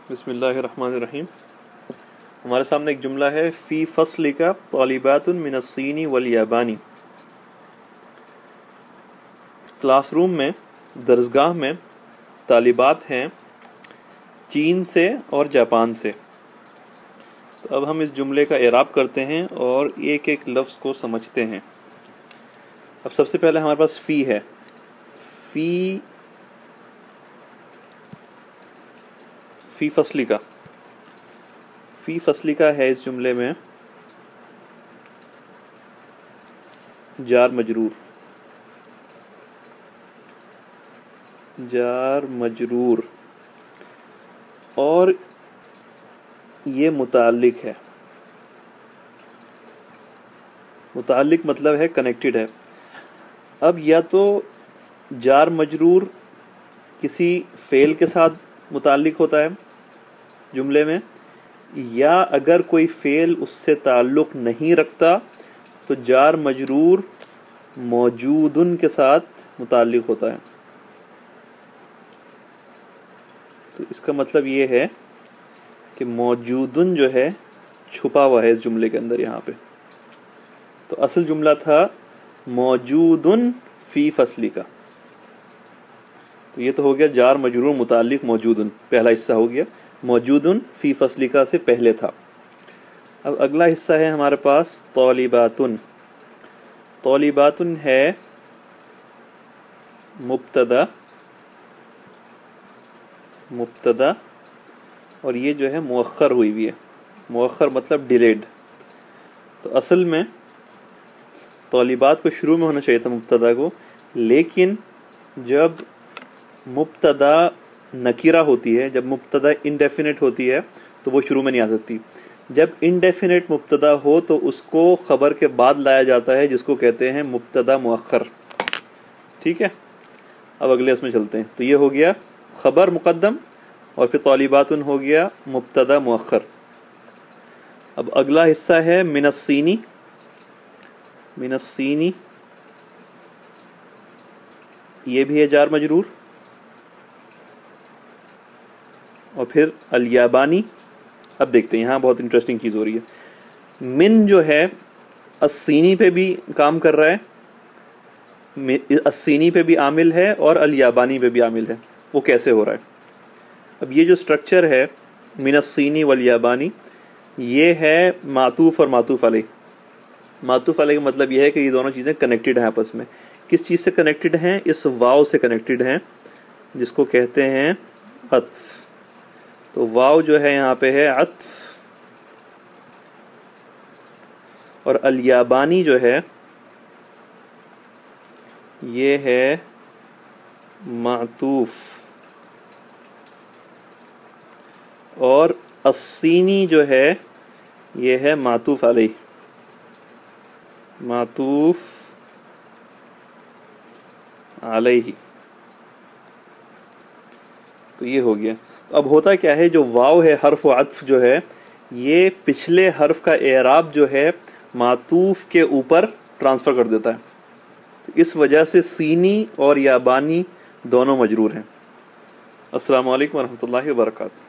بسم اللہ الرحمن الرحیم۔ ہمارے سامنے ایک جملہ ہے فی فصل کا طالبات من الصین والیابانی۔ کلاس روم میں، درسگاہ میں طالبات ہیں چین سے اور جاپان سے۔ تو اب ہم اس جملے کا اعراب کرتے ہیں اور ایک ایک لفظ کو سمجھتے ہیں۔ اب سب سے پہلے ہمارے پاس فی ہے۔ فی فصلی کا، فی فصلی کا ہے اس جملے میں جار مجرور، جار مجرور، اور یہ متعلق ہے۔ متعلق مطلب ہے کنیکٹڈ ہے۔ اب یا تو جار مجرور کسی فعل کے ساتھ متعلق ہوتا ہے جملے میں، یا اگر کوئی فعل اس سے تعلق نہیں رکھتا تو جار مجرور موجودن کے ساتھ متعلق ہوتا ہے۔ تو اس کا مطلب یہ ہے کہ موجودن جو ہے چھپا ہوا ہے اس جملے کے اندر یہاں پہ۔ تو اصل جملہ تھا موجودن فی فصلی کا، تو یہ تو ہو گیا جار مجرور متعلق موجودن، پہلا حصہ ہو گیا۔ موجودن فی فصلی کا سے پہلے تھا۔ اب اگلا حصہ ہے ہمارے پاس طالباتن۔ طالباتن ہے مبتدا، مبتدا، اور یہ جو ہے مؤخر ہوئی ہوئی ہے۔ مؤخر مطلب ڈیلیڈ۔ تو اصل میں طالبات کو شروع میں ہونا چاہیے تھا مبتدا کو، لیکن جب مبتدا نکیرہ ہوتی ہے، جب مبتدا انڈیفینٹ ہوتی ہے تو وہ شروع میں نہیں آ سکتی۔ جب انڈیفینٹ مبتدا ہو تو اس کو خبر کے بعد لایا جاتا ہے، جس کو کہتے ہیں مبتدا مؤخر۔ ٹھیک ہے، اب اگلے اس میں چلتے ہیں۔ تو یہ ہو گیا خبر مقدم، اور پھر طالباتن ہو گیا مبتدا مؤخر۔ اب اگلا حصہ ہے من الصینی۔ من الصینی یہ بھی ہے جار مجرور، اور پھر الیابانی۔ اب دیکھتے ہیں، یہاں بہت انٹرسٹنگ چیز ہو رہی ہے۔ من جو ہے الصینی پہ بھی کام کر رہا ہے، الصینی پہ بھی عامل ہے اور الیابانی پہ بھی عامل ہے۔ وہ کیسے ہو رہا ہے؟ اب یہ جو سٹرکچر ہے من الصینی والیابانی، یہ ہے معطوف اور معطوف علیہ۔ معطوف علیہ کا مطلب یہ ہے کہ یہ دونوں چیزیں کنیکٹڈ ہیں آپس میں۔ کس چیز سے کنیکٹڈ ہیں؟ اس واو سے کنیکٹڈ ہیں، جس کو کہتے ہیں عطف۔ تو واو جو ہے یہاں پہ ہے عطف، اور الیابانی جو ہے یہ ہے معطوف، اور الصینی جو ہے یہ ہے معطوف علیہ، معطوف علیہ۔ تو یہ ہو گیا۔ اب ہوتا کیا ہے، جو واو ہے حرف و عطف جو ہے، یہ پچھلے حرف کا اعراب جو ہے معطوف کے اوپر ٹرانسفر کر دیتا ہے۔ تو اس وجہ سے صینی اور یابانی دونوں مجرور ہیں۔ السلام علیکم ورحمۃ اللہ وبرکاتہ۔